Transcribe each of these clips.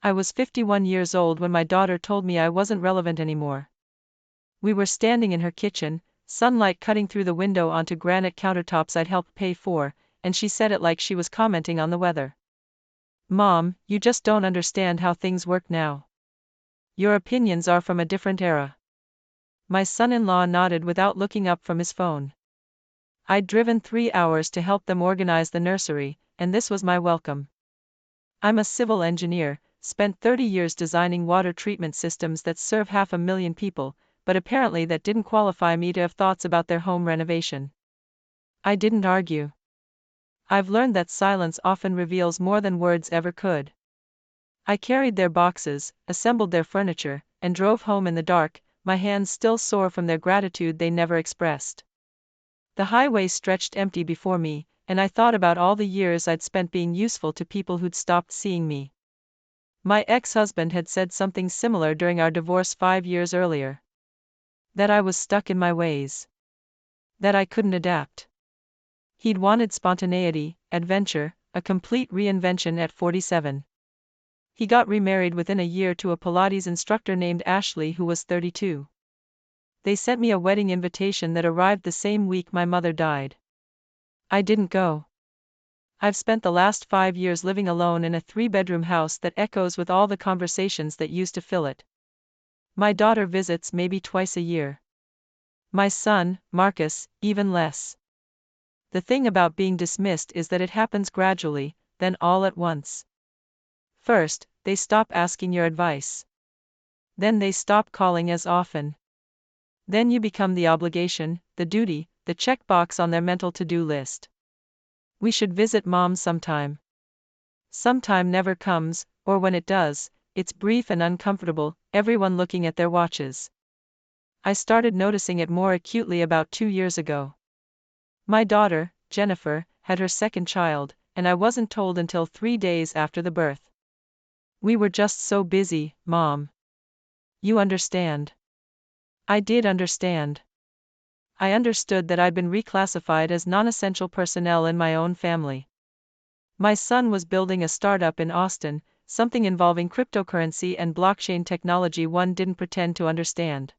I was 51 years old when my daughter told me I wasn't relevant anymore. We were standing in her kitchen, sunlight cutting through the window onto granite countertops I'd helped pay for, and she said it like she was commenting on the weather. "Mom, you just don't understand how things work now. Your opinions are from a different era." My son-in-law nodded without looking up from his phone. I'd driven 3 hours to help them organize the nursery, and this was my welcome. I'm a civil engineer, spent 30 years designing water treatment systems that serve 500,000 people, but apparently that didn't qualify me to have thoughts about their home renovation. I didn't argue. I've learned that silence often reveals more than words ever could. I carried their boxes, assembled their furniture, and drove home in the dark, my hands still sore from their gratitude they never expressed. The highway stretched empty before me, and I thought about all the years I'd spent being useful to people who'd stopped seeing me. My ex-husband had said something similar during our divorce 5 years earlier. That I was stuck in my ways. That I couldn't adapt. He'd wanted spontaneity, adventure, a complete reinvention at 47. He got remarried within a year to a Pilates instructor named Ashley who was 32. They sent me a wedding invitation that arrived the same week my mother died. I didn't go. I've spent the last 5 years living alone in a 3-bedroom house that echoes with all the conversations that used to fill it. My daughter visits maybe twice a year. My son, Marcus, even less. The thing about being dismissed is that it happens gradually, then all at once. First, they stop asking your advice. Then they stop calling as often. Then you become the obligation, the duty, the checkbox on their mental to-do list. We should visit Mom sometime. Sometime never comes, or when it does, it's brief and uncomfortable, everyone looking at their watches. I started noticing it more acutely about 2 years ago. My daughter, Jennifer, had her second child, and I wasn't told until 3 days after the birth. We were just so busy, Mom. You understand. I did understand. I understood that I'd been reclassified as non-essential personnel in my own family. My son was building a startup in Austin, something involving cryptocurrency and blockchain technology one didn't pretend to understand.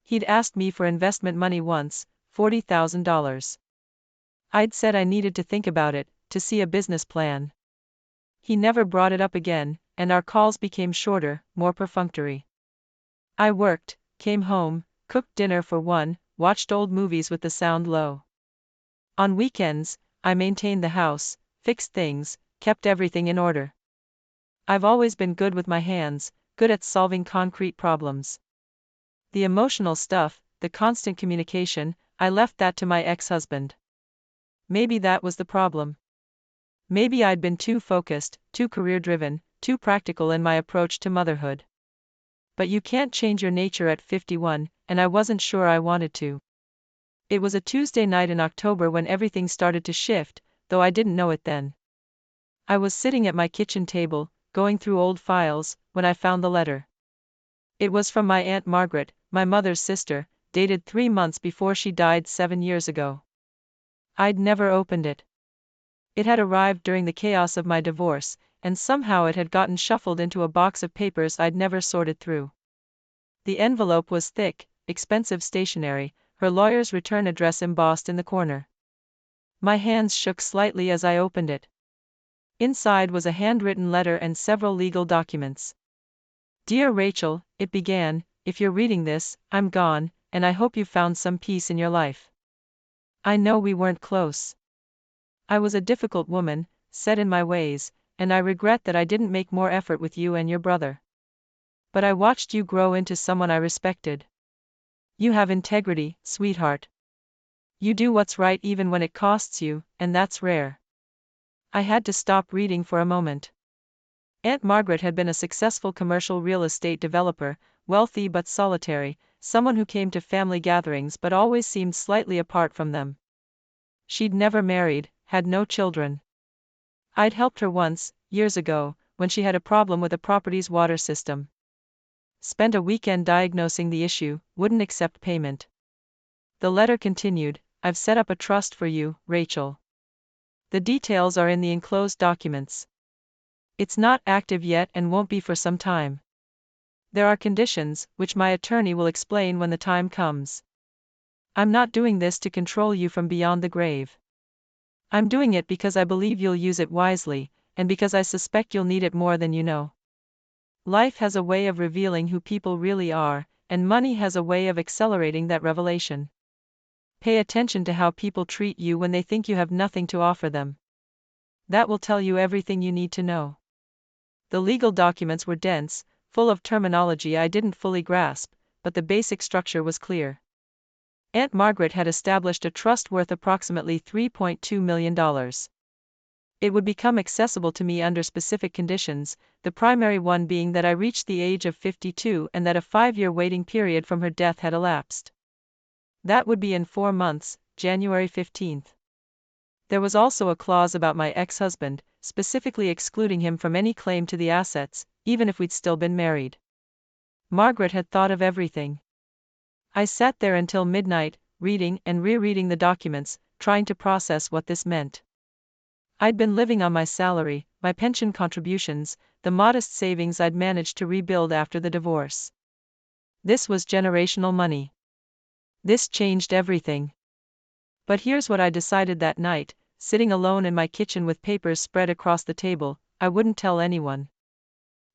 He'd asked me for investment money once, $40,000. I'd said I needed to think about it, to see a business plan. He never brought it up again, and our calls became shorter, more perfunctory. I worked, came home, cooked dinner for one, watched old movies with the sound low. On weekends, I maintained the house, fixed things, kept everything in order. I've always been good with my hands, good at solving concrete problems. The emotional stuff, the constant communication, I left that to my ex-husband. Maybe that was the problem. Maybe I'd been too focused, too career-driven, too practical in my approach to motherhood. But you can't change your nature at 51, and I wasn't sure I wanted to. It was a Tuesday night in October when everything started to shift, though I didn't know it then. I was sitting at my kitchen table, going through old files, when I found the letter. It was from my Aunt Margaret, my mother's sister, dated 3 months before she died 7 years ago. I'd never opened it. It had arrived during the chaos of my divorce, and somehow it had gotten shuffled into a box of papers I'd never sorted through. The envelope was thick, expensive stationery, her lawyer's return address embossed in the corner. My hands shook slightly as I opened it. Inside was a handwritten letter and several legal documents. "Dear Rachel," it began, "if you're reading this, I'm gone, and I hope you've found some peace in your life. I know we weren't close. I was a difficult woman, set in my ways, and I regret that I didn't make more effort with you and your brother. But I watched you grow into someone I respected. You have integrity, sweetheart. You do what's right even when it costs you, and that's rare." I had to stop reading for a moment. Aunt Margaret had been a successful commercial real estate developer, wealthy but solitary, someone who came to family gatherings but always seemed slightly apart from them. She'd never married, had no children. I'd helped her once, years ago, when she had a problem with a property's water system. Spent a weekend diagnosing the issue, wouldn't accept payment. The letter continued, "I've set up a trust for you, Rachel. The details are in the enclosed documents." It's not active yet and won't be for some time. There are conditions, which my attorney will explain when the time comes. I'm not doing this to control you from beyond the grave. I'm doing it because I believe you'll use it wisely, and because I suspect you'll need it more than you know. Life has a way of revealing who people really are, and money has a way of accelerating that revelation. Pay attention to how people treat you when they think you have nothing to offer them. That will tell you everything you need to know. The legal documents were dense, full of terminology I didn't fully grasp, but the basic structure was clear. Aunt Margaret had established a trust worth approximately $3.2 million. It would become accessible to me under specific conditions, the primary one being that I reached the age of 52 and that a 5-year waiting period from her death had elapsed. That would be in 4 months, January 15. There was also a clause about my ex-husband, specifically excluding him from any claim to the assets, even if we'd still been married. Margaret had thought of everything. I sat there until midnight, reading and rereading the documents, trying to process what this meant. I'd been living on my salary, my pension contributions, the modest savings I'd managed to rebuild after the divorce. This was generational money. This changed everything. But here's what I decided that night, sitting alone in my kitchen with papers spread across the table: I wouldn't tell anyone.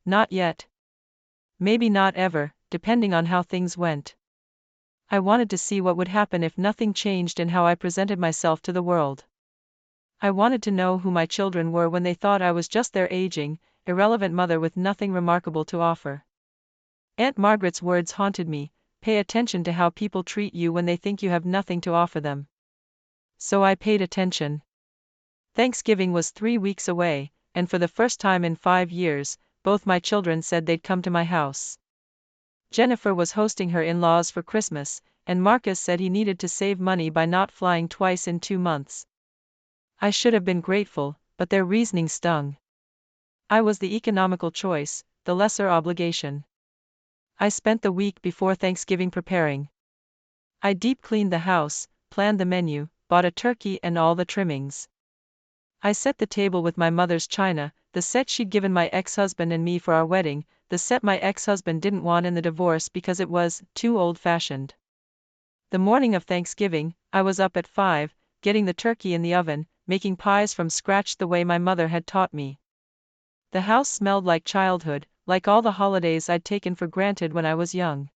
Not yet. Maybe not ever, depending on how things went. I wanted to see what would happen if nothing changed in how I presented myself to the world. I wanted to know who my children were when they thought I was just their aging, irrelevant mother with nothing remarkable to offer. Aunt Margaret's words haunted me: pay attention to how people treat you when they think you have nothing to offer them. So I paid attention. Thanksgiving was 3 weeks away, and for the first time in 5 years, both my children said they'd come to my house. Jennifer was hosting her in-laws for Christmas, and Marcus said he needed to save money by not flying twice in 2 months. I should have been grateful, but their reasoning stung. I was the economical choice, the lesser obligation. I spent the week before Thanksgiving preparing. I deep-cleaned the house, planned the menu, bought a turkey and all the trimmings. I set the table with my mother's china, the set she'd given my ex-husband and me for our wedding, the set my ex-husband didn't want in the divorce because it was too old-fashioned. The morning of Thanksgiving, I was up at 5, getting the turkey in the oven, making pies from scratch the way my mother had taught me. The house smelled like childhood, like all the holidays I'd taken for granted when I was young.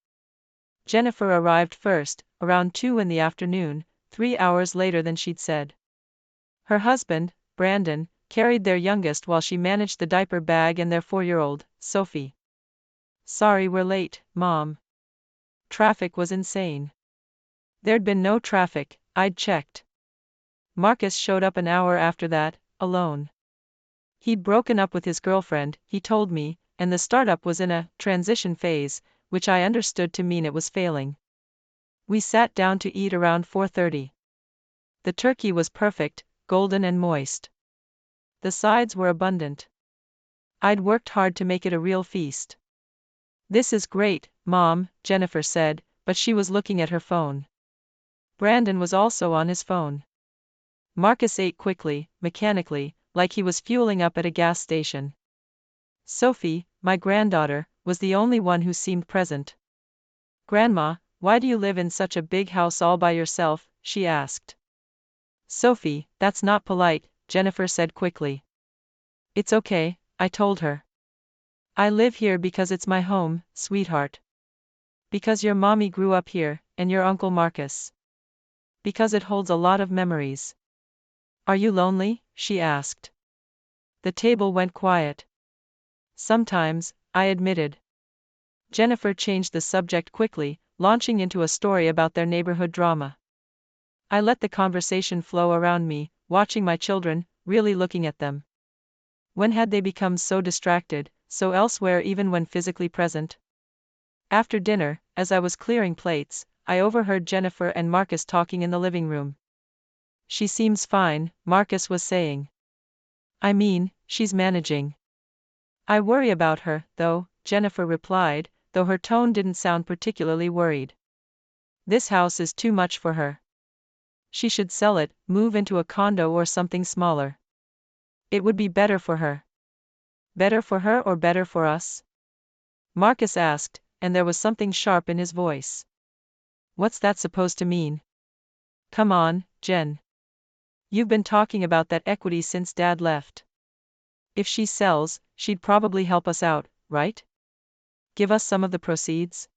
Jennifer arrived first, around 2 in the afternoon, 3 hours later than she'd said. Her husband, Brandon, carried their youngest while she managed the diaper bag and their 4-year-old, Sophie. Sorry we're late, Mom. Traffic was insane. There'd been no traffic, I'd checked. Marcus showed up an hour after that, alone. He'd broken up with his girlfriend, he told me, and the startup was in a transition phase, which I understood to mean it was failing. We sat down to eat around 4:30. The turkey was perfect, golden and moist. The sides were abundant. I'd worked hard to make it a real feast. This is great, Mom, Jennifer said, but she was looking at her phone. Brandon was also on his phone. Marcus ate quickly, mechanically, like he was fueling up at a gas station. Sophie, my granddaughter, was the only one who seemed present. Grandma, why do you live in such a big house all by yourself? She asked. Sophie, that's not polite, Jennifer said quickly. It's okay, I told her. I live here because it's my home, sweetheart. Because your mommy grew up here, and your Uncle Marcus. Because it holds a lot of memories. Are you lonely? She asked. The table went quiet. Sometimes, I admitted. Jennifer changed the subject quickly, launching into a story about their neighborhood drama. I let the conversation flow around me, watching my children, really looking at them. When had they become so distracted, so elsewhere even when physically present? After dinner, as I was clearing plates, I overheard Jennifer and Marcus talking in the living room. She seems fine, Marcus was saying. I mean, she's managing. I worry about her, though, Jennifer replied, though her tone didn't sound particularly worried. This house is too much for her. She should sell it, move into a condo or something smaller. It would be better for her. Better for her or better for us? Marcus asked, and there was something sharp in his voice. What's that supposed to mean? Come on, Jen. You've been talking about that equity since Dad left. If she sells, she'd probably help us out, right? Give us some of the proceeds?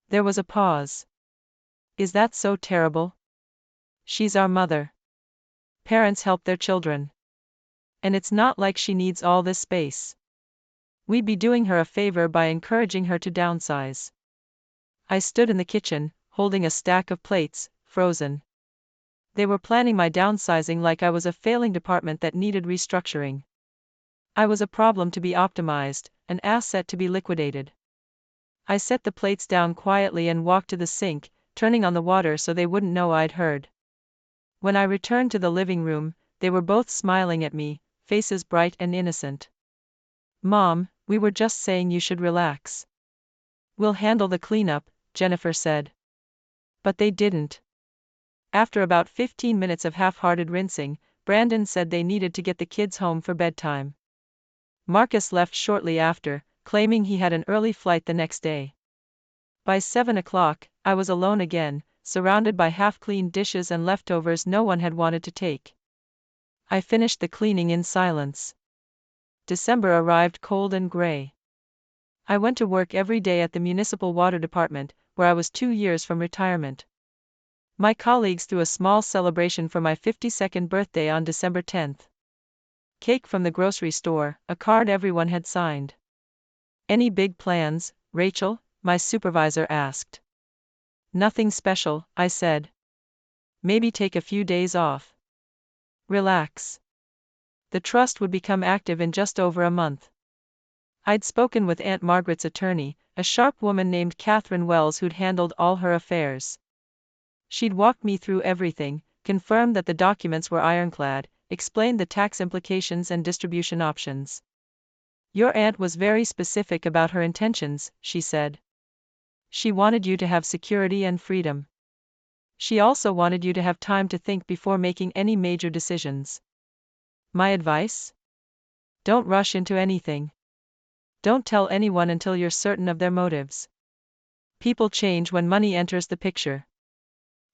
There was a pause. Is that so terrible? She's our mother. Parents help their children. And it's not like she needs all this space. We'd be doing her a favor by encouraging her to downsize. I stood in the kitchen, holding a stack of plates, frozen. They were planning my downsizing like I was a failing department that needed restructuring. I was a problem to be optimized, an asset to be liquidated. I set the plates down quietly and walked to the sink, turning on the water so they wouldn't know I'd heard. When I returned to the living room, they were both smiling at me, faces bright and innocent. Mom, we were just saying you should relax. We'll handle the cleanup, Jennifer said. But they didn't. After about 15 minutes of half-hearted rinsing, Brandon said they needed to get the kids home for bedtime. Marcus left shortly after, claiming he had an early flight the next day. By 7 o'clock, I was alone again, surrounded by half-cleaned dishes and leftovers no one had wanted to take. I finished the cleaning in silence. December arrived cold and gray. I went to work every day at the municipal water department, where I was 2 years from retirement. My colleagues threw a small celebration for my 52nd birthday on December 10th. Cake from the grocery store, a card everyone had signed. Any big plans, Rachel? My supervisor asked. Nothing special, I said. Maybe take a few days off. Relax. The trust would become active in just over a month. I'd spoken with Aunt Margaret's attorney, a sharp woman named Catherine Wells who'd handled all her affairs. She'd walked me through everything, confirmed that the documents were ironclad, explained the tax implications and distribution options. Your aunt was very specific about her intentions, she said. She wanted you to have security and freedom. She also wanted you to have time to think before making any major decisions. My advice? Don't rush into anything. Don't tell anyone until you're certain of their motives. People change when money enters the picture.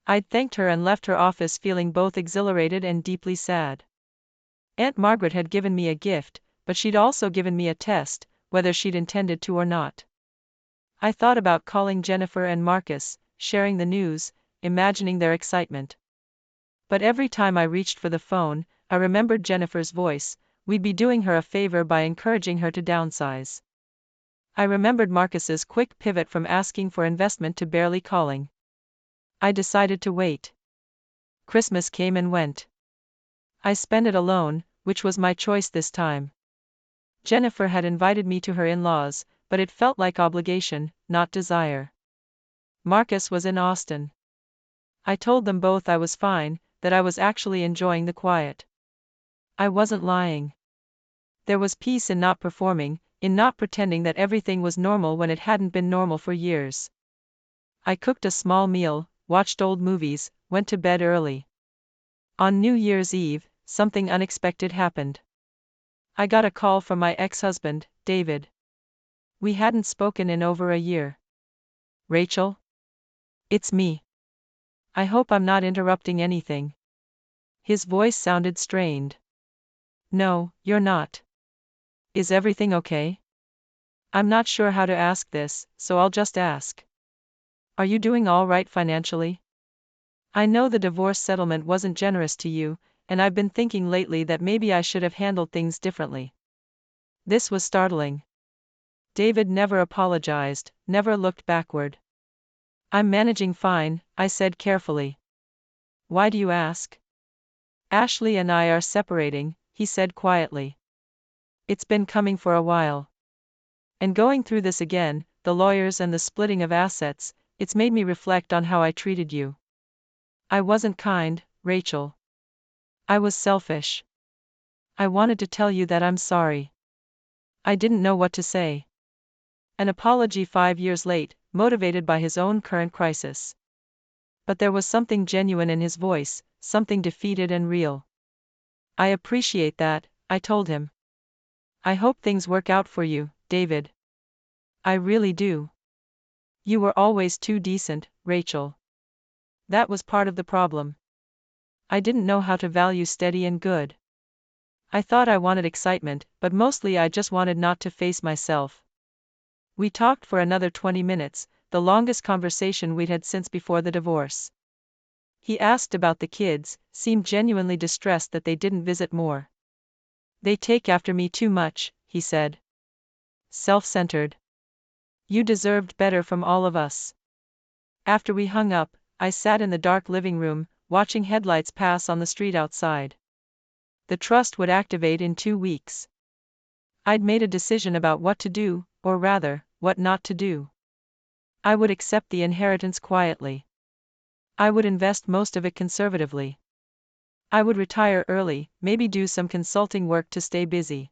I'd thanked her and left her office feeling both exhilarated and deeply sad. Aunt Margaret had given me a gift, but she'd also given me a test, whether she'd intended to or not. I thought about calling Jennifer and Marcus, sharing the news, imagining their excitement. But every time I reached for the phone, I remembered Jennifer's voice. We'd be doing her a favor by encouraging her to downsize. I remembered Marcus's quick pivot from asking for investment to barely calling. I decided to wait. Christmas came and went. I spent it alone, which was my choice this time. Jennifer had invited me to her in-laws, but it felt like obligation, not desire. Marcus was in Austin. I told them both I was fine, that I was actually enjoying the quiet. I wasn't lying. There was peace in not performing, in not pretending that everything was normal when it hadn't been normal for years. I cooked a small meal, watched old movies, went to bed early. On New Year's Eve, something unexpected happened. I got a call from my ex-husband, David. We hadn't spoken in over a year. Rachel? It's me. I hope I'm not interrupting anything. His voice sounded strained. No, you're not. Is everything okay? I'm not sure how to ask this, so I'll just ask. Are you doing all right financially? I know the divorce settlement wasn't generous to you, and I've been thinking lately that maybe I should have handled things differently. This was startling. David never apologized, never looked backward. I'm managing fine, I said carefully. Why do you ask? Ashley and I are separating, he said quietly. It's been coming for a while. And going through this again, the lawyers and the splitting of assets, it's made me reflect on how I treated you. I wasn't kind, Rachel. I was selfish. I wanted to tell you that I'm sorry. I didn't know what to say. An apology 5 years late, motivated by his own current crisis. But there was something genuine in his voice, something defeated and real. I appreciate that, I told him. I hope things work out for you, David. I really do. You were always too decent, Rachel. That was part of the problem. I didn't know how to value steady and good. I thought I wanted excitement, but mostly I just wanted not to face myself. We talked for another 20 minutes, the longest conversation we'd had since before the divorce. He asked about the kids, seemed genuinely distressed that they didn't visit more. They take after me too much, he said. Self-centered. You deserved better from all of us. After we hung up, I sat in the dark living room, watching headlights pass on the street outside. The trust would activate in 2 weeks. I'd made a decision about what to do, or rather, what not to do. I would accept the inheritance quietly. I would invest most of it conservatively. I would retire early, maybe do some consulting work to stay busy.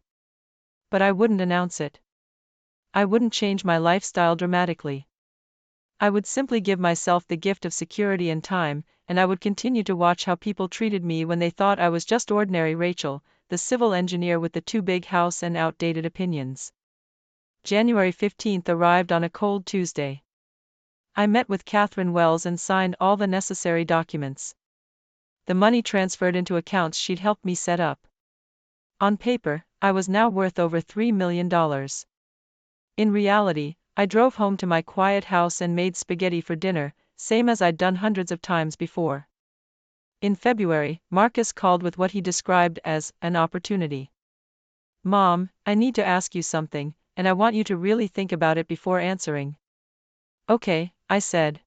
But I wouldn't announce it. I wouldn't change my lifestyle dramatically. I would simply give myself the gift of security and time, and I would continue to watch how people treated me when they thought I was just ordinary Rachel, the civil engineer with the too big house and outdated opinions. January 15th arrived on a cold Tuesday. I met with Catherine Wells and signed all the necessary documents. The money transferred into accounts she'd helped me set up. On paper, I was now worth over $3 million. In reality, I drove home to my quiet house and made spaghetti for dinner, same as I'd done hundreds of times before. In February, Marcus called with what he described as an opportunity. Mom, I need to ask you something, and I want you to really think about it before answering. Okay, I said.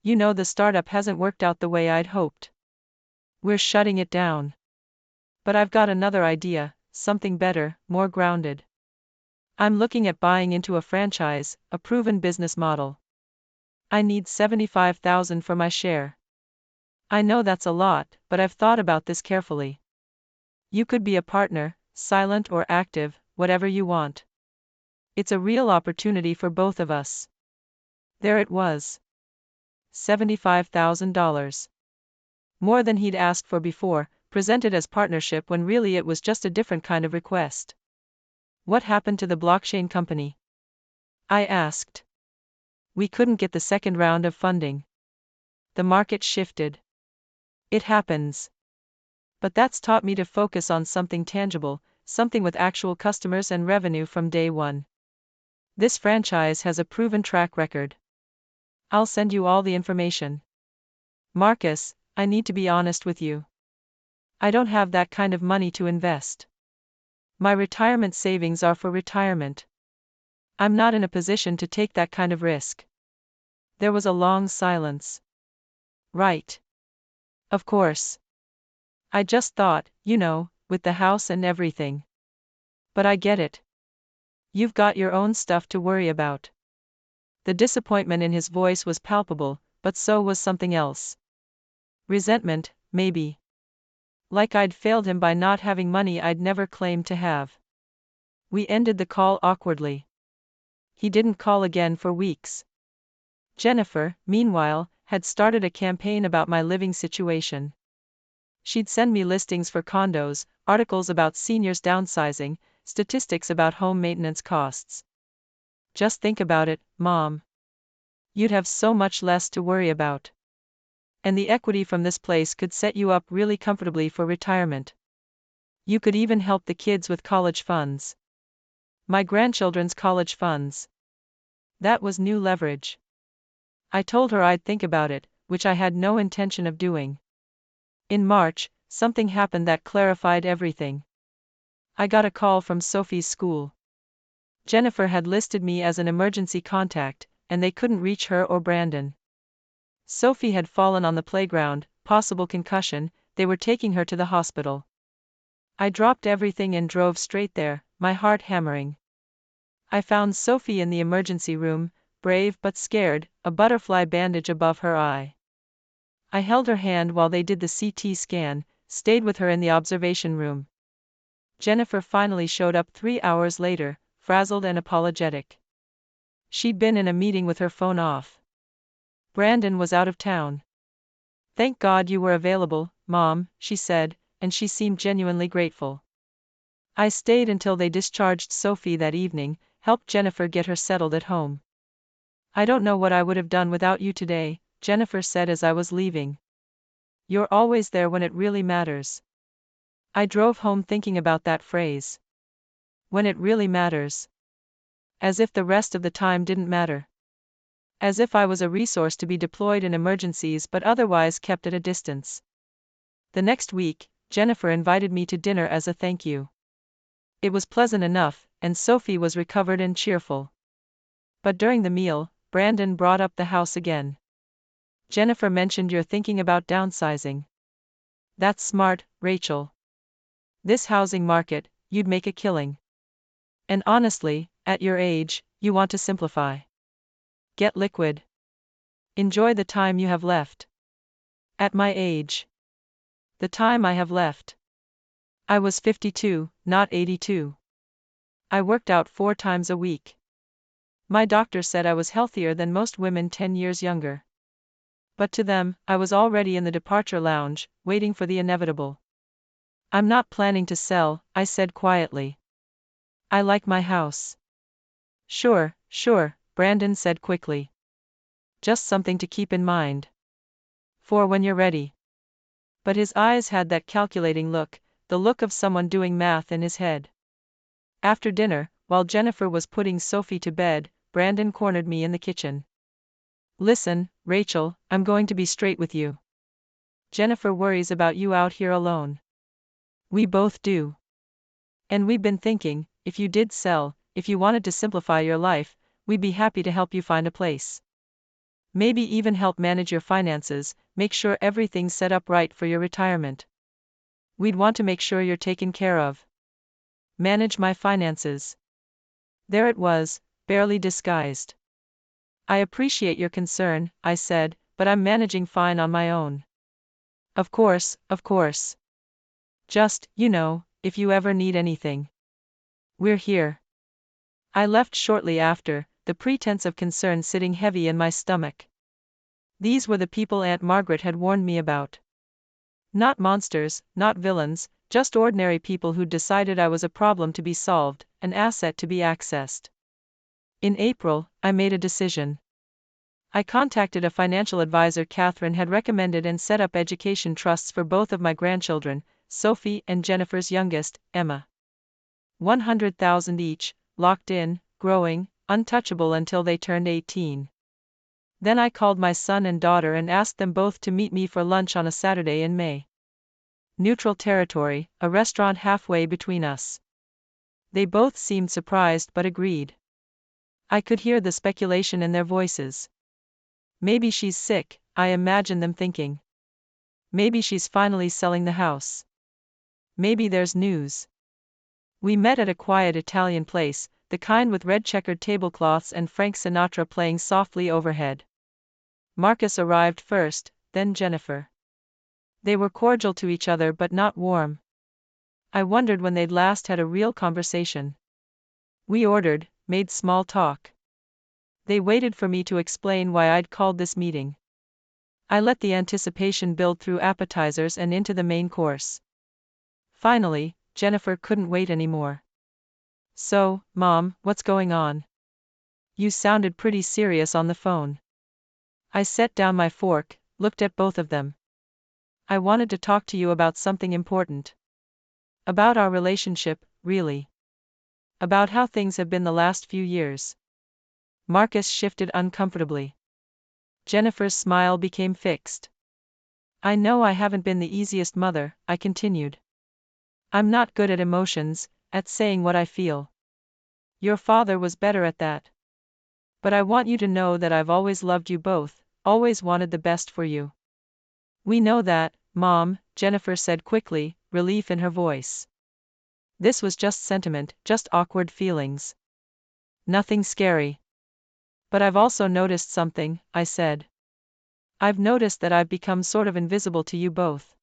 You know the startup hasn't worked out the way I'd hoped. We're shutting it down. But I've got another idea, something better, more grounded. I'm looking at buying into a franchise, a proven business model. I need $75,000 for my share. I know that's a lot, but I've thought about this carefully. You could be a partner, silent or active, whatever you want. It's a real opportunity for both of us. There it was. $75,000. More than he'd asked for before, presented as partnership when really it was just a different kind of request. What happened to the blockchain company? I asked. We couldn't get the second round of funding. The market shifted. It happens. But that's taught me to focus on something tangible, something with actual customers and revenue from day one. This franchise has a proven track record. I'll send you all the information. Marcus, I need to be honest with you. I don't have that kind of money to invest. My retirement savings are for retirement. I'm not in a position to take that kind of risk. There was a long silence. Right. Of course. I just thought, with the house and everything. But I get it. You've got your own stuff to worry about. The disappointment in his voice was palpable, but so was something else. Resentment, maybe. Like I'd failed him by not having money I'd never claimed to have. We ended the call awkwardly. He didn't call again for weeks. Jennifer, meanwhile, had started a campaign about my living situation. She'd send me listings for condos, articles about seniors downsizing, statistics about home maintenance costs. Just think about it, Mom. You'd have so much less to worry about. And the equity from this place could set you up really comfortably for retirement. You could even help the kids with college funds. My grandchildren's college funds. That was new leverage. I told her I'd think about it, which I had no intention of doing. In March, something happened that clarified everything. I got a call from Sophie's school. Jennifer had listed me as an emergency contact, and they couldn't reach her or Brandon. Sophie had fallen on the playground, possible concussion, they were taking her to the hospital. I dropped everything and drove straight there, my heart hammering. I found Sophie in the emergency room, brave but scared, a butterfly bandage above her eye. I held her hand while they did the CT scan, stayed with her in the observation room. Jennifer finally showed up 3 hours later, frazzled and apologetic. She'd been in a meeting with her phone off. Brandon was out of town. Thank God you were available, Mom, she said, and she seemed genuinely grateful. I stayed until they discharged Sophie that evening, helped Jennifer get her settled at home. I don't know what I would have done without you today, Jennifer said as I was leaving. You're always there when it really matters. I drove home thinking about that phrase. When it really matters. As if the rest of the time didn't matter. As if I was a resource to be deployed in emergencies but otherwise kept at a distance. The next week, Jennifer invited me to dinner as a thank you. It was pleasant enough, and Sophie was recovered and cheerful. But during the meal, Brandon brought up the house again. Jennifer mentioned you're thinking about downsizing. That's smart, Rachel. This housing market, you'd make a killing. And honestly, at your age, you want to simplify. Get liquid. Enjoy the time you have left. At my age. The time I have left. I was 52, not 82. I worked out 4 times a week. My doctor said I was healthier than most women 10 years younger. But to them, I was already in the departure lounge, waiting for the inevitable. I'm not planning to sell, I said quietly. I like my house. Sure, Brandon said quickly. Just something to keep in mind. For when you're ready. But his eyes had that calculating look, the look of someone doing math in his head. After dinner, while Jennifer was putting Sophie to bed, Brandon cornered me in the kitchen. Listen, Rachel, I'm going to be straight with you. Jennifer worries about you out here alone. We both do. And we've been thinking, if you did sell, if you wanted to simplify your life, we'd be happy to help you find a place. Maybe even help manage your finances, make sure everything's set up right for your retirement. We'd want to make sure you're taken care of. Manage my finances. There it was, barely disguised. I appreciate your concern, I said, but I'm managing fine on my own. Of course. Just, if you ever need anything. We're here. I left shortly after, the pretense of concern sitting heavy in my stomach. These were the people Aunt Margaret had warned me about. Not monsters, not villains, just ordinary people who'd decided I was a problem to be solved, an asset to be accessed. In April, I made a decision. I contacted a financial advisor Catherine had recommended and set up education trusts for both of my grandchildren, Sophie and Jennifer's youngest, Emma. 100,000 each, locked in, growing, untouchable until they turned 18. Then I called my son and daughter and asked them both to meet me for lunch on a Saturday in May. Neutral territory, a restaurant halfway between us. They both seemed surprised but agreed. I could hear the speculation in their voices. Maybe she's sick, I imagined them thinking. Maybe she's finally selling the house. Maybe there's news. We met at a quiet Italian place, the kind with red checkered tablecloths and Frank Sinatra playing softly overhead. Marcus arrived first, then Jennifer. They were cordial to each other but not warm. I wondered when they'd last had a real conversation. We ordered, made small talk. They waited for me to explain why I'd called this meeting. I let the anticipation build through appetizers and into the main course. Finally, Jennifer couldn't wait anymore. So, Mom, what's going on? You sounded pretty serious on the phone. I set down my fork, looked at both of them. I wanted to talk to you about something important. About our relationship, really. About how things have been the last few years. Marcus shifted uncomfortably. Jennifer's smile became fixed. I know I haven't been the easiest mother, I continued. I'm not good at emotions, at saying what I feel. Your father was better at that. But I want you to know that I've always loved you both, always wanted the best for you. We know that, Mom, Jennifer said quickly, relief in her voice. This was just sentiment, just awkward feelings. Nothing scary. But I've also noticed something, I said. I've noticed that I've become sort of invisible to you both.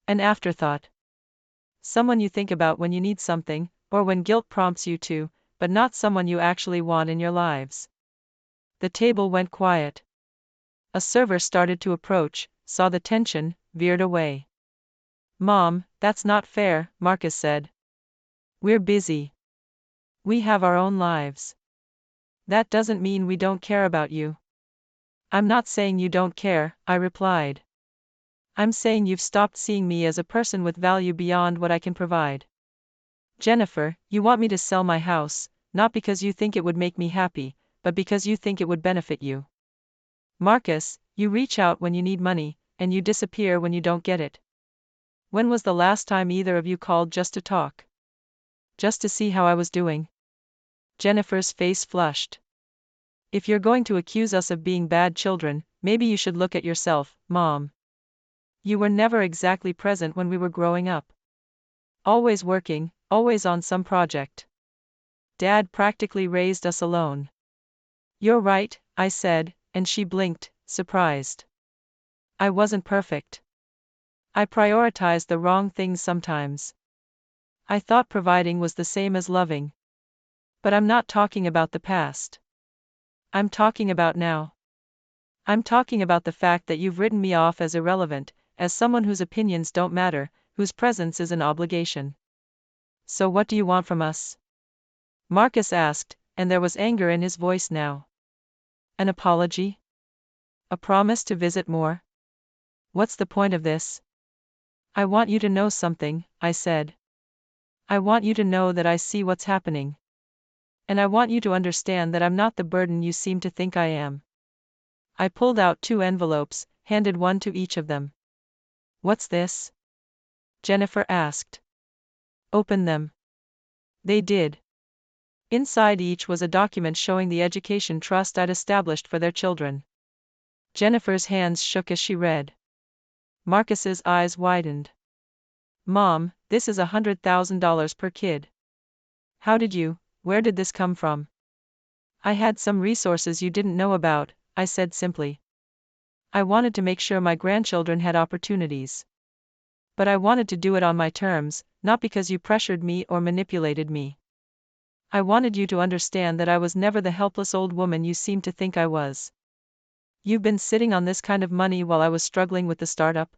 An afterthought. Someone you think about when you need something, or when guilt prompts you to, but not someone you actually want in your lives. The table went quiet. A server started to approach, saw the tension, veered away. Mom, that's not fair, Marcus said. We're busy. We have our own lives. That doesn't mean we don't care about you. I'm not saying you don't care, I replied. I'm saying you've stopped seeing me as a person with value beyond what I can provide. Jennifer, you want me to sell my house, not because you think it would make me happy, but because you think it would benefit you. Marcus, you reach out when you need money, and you disappear when you don't get it. When was the last time either of you called just to talk? Just to see how I was doing? Jennifer's face flushed. If you're going to accuse us of being bad children, maybe you should look at yourself, Mom. You were never exactly present when we were growing up. Always working, always on some project. Dad practically raised us alone. You're right, I said, and she blinked, surprised. I wasn't perfect. I prioritized the wrong things sometimes. I thought providing was the same as loving. But I'm not talking about the past. I'm talking about now. I'm talking about the fact that you've written me off as irrelevant, as someone whose opinions don't matter, whose presence is an obligation. So what do you want from us? Marcus asked, and there was anger in his voice now. An apology? A promise to visit more? What's the point of this? I want you to know something, I said. I want you to know that I see what's happening. And I want you to understand that I'm not the burden you seem to think I am. I pulled out 2 envelopes, handed one to each of them. What's this? Jennifer asked. Open them. They did. Inside each was a document showing the education trust I'd established for their children. Jennifer's hands shook as she read. Marcus's eyes widened. Mom, this is $100,000 per kid. Where did this come from? I had some resources you didn't know about, I said simply. I wanted to make sure my grandchildren had opportunities. But I wanted to do it on my terms, not because you pressured me or manipulated me. I wanted you to understand that I was never the helpless old woman you seem to think I was. You've been sitting on this kind of money while I was struggling with the startup?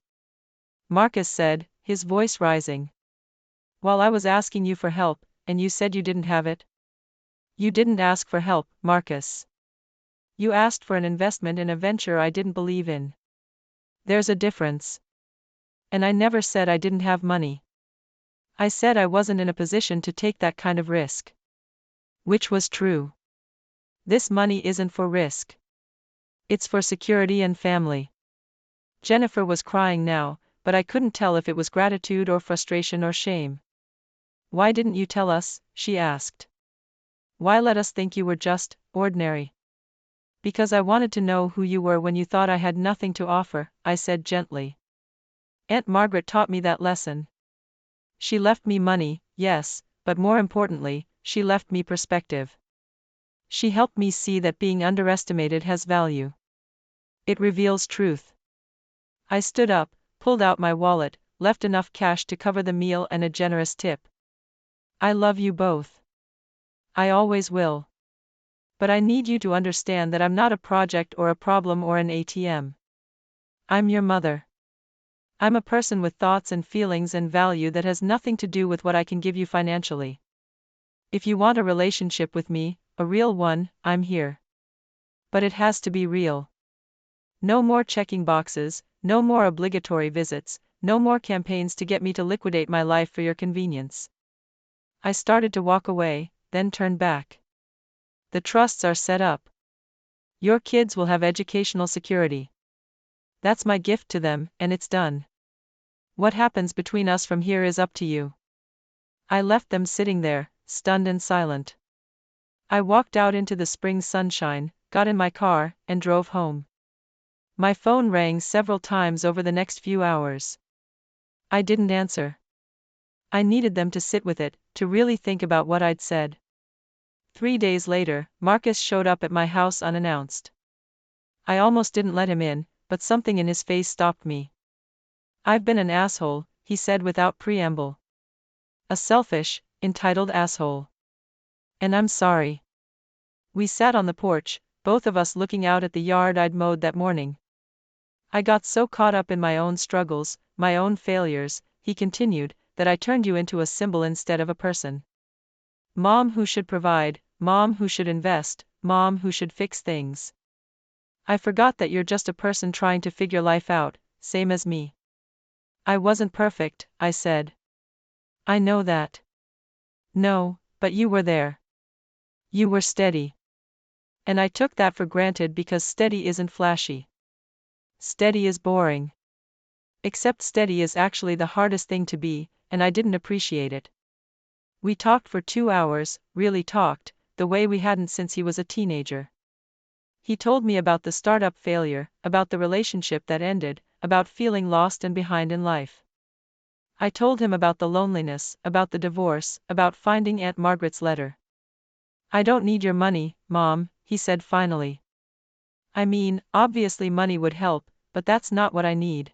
Marcus said, his voice rising. While I was asking you for help, and you said you didn't have it? You didn't ask for help, Marcus. You asked for an investment in a venture I didn't believe in. There's a difference. And I never said I didn't have money. I said I wasn't in a position to take that kind of risk. Which was true. This money isn't for risk. It's for security and family. Jennifer was crying now, but I couldn't tell if it was gratitude or frustration or shame. Why didn't you tell us? She asked. Why let us think you were just ordinary? Because I wanted to know who you were when you thought I had nothing to offer, I said gently. Aunt Margaret taught me that lesson. She left me money, yes, but more importantly, she left me perspective. She helped me see that being underestimated has value. It reveals truth. I stood up, pulled out my wallet, left enough cash to cover the meal and a generous tip. I love you both. I always will. But I need you to understand that I'm not a project or a problem or an ATM. I'm your mother. I'm a person with thoughts and feelings and value that has nothing to do with what I can give you financially. If you want a relationship with me, a real one, I'm here. But it has to be real. No more checking boxes, no more obligatory visits, no more campaigns to get me to liquidate my life for your convenience. I started to walk away, then turned back. The trusts are set up. Your kids will have educational security. That's my gift to them, and it's done. What happens between us from here is up to you. I left them sitting there, stunned and silent. I walked out into the spring sunshine, got in my car, and drove home. My phone rang several times over the next few hours. I didn't answer. I needed them to sit with it, to really think about what I'd said. 3 days later, Marcus showed up at my house unannounced. I almost didn't let him in, but something in his face stopped me. I've been an asshole, he said without preamble. A selfish, entitled asshole. And I'm sorry. We sat on the porch, both of us looking out at the yard I'd mowed that morning. I got so caught up in my own struggles, my own failures, he continued, that I turned you into a symbol instead of a person. Mom who should provide, mom who should invest, mom who should fix things. I forgot that you're just a person trying to figure life out, same as me. I wasn't perfect, I said. I know that. No, but you were there. You were steady. And I took that for granted because steady isn't flashy. Steady is boring. Except steady is actually the hardest thing to be, and I didn't appreciate it. We talked for 2 hours, really talked, the way we hadn't since he was a teenager. He told me about the startup failure, about the relationship that ended, about feeling lost and behind in life. I told him about the loneliness, about the divorce, about finding Aunt Margaret's letter. I don't need your money, Mom, he said finally. I mean, obviously money would help, but that's not what I need.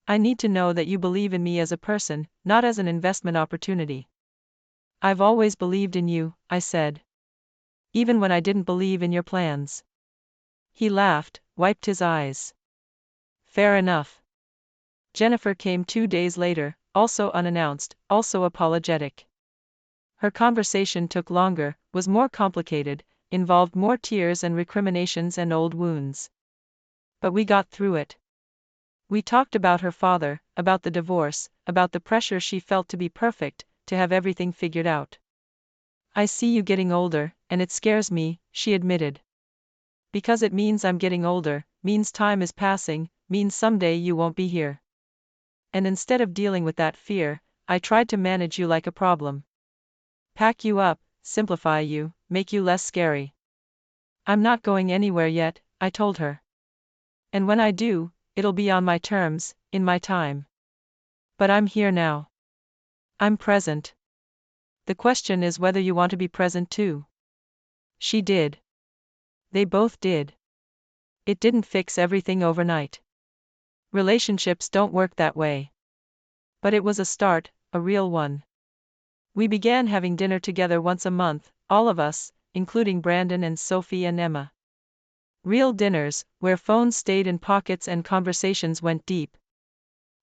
I need to know that you believe in me as a person, not as an investment opportunity. I've always believed in you, I said. Even when I didn't believe in your plans. He laughed, wiped his eyes. Fair enough. Jennifer came 2 days later, also unannounced, also apologetic. Her conversation took longer, was more complicated, involved more tears and recriminations and old wounds. But we got through it. We talked about her father, about the divorce, about the pressure she felt to be perfect, to have everything figured out. I see you getting older, and it scares me, she admitted. Because it means I'm getting older, means time is passing, means someday you won't be here. And instead of dealing with that fear, I tried to manage you like a problem. Pack you up, simplify you, make you less scary. I'm not going anywhere yet, I told her. And when I do, it'll be on my terms, in my time. But I'm here now. I'm present. The question is whether you want to be present too. She did. They both did. It didn't fix everything overnight. Relationships don't work that way. But it was a start, a real one. We began having dinner together once a month, all of us, including Brandon and Sophie and Emma. Real dinners, where phones stayed in pockets and conversations went deep.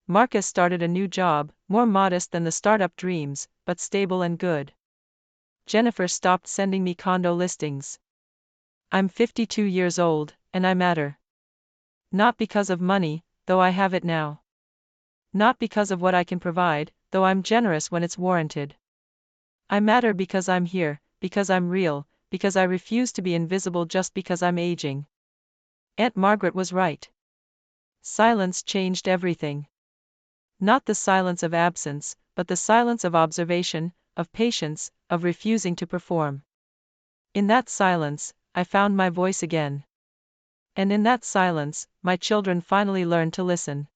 Marcus started a new job, more modest than the startup dreams, but stable and good. Jennifer stopped sending me condo listings. I'm 52 years old, and I matter. Not because of money, though I have it now. Not because of what I can provide, though I'm generous when it's warranted. I matter because I'm here, because I'm real, because I refuse to be invisible just because I'm aging. Aunt Margaret was right. Silence changed everything. Not the silence of absence, but the silence of observation, of patience, of refusing to perform. In that silence, I found my voice again. And in that silence, my children finally learned to listen.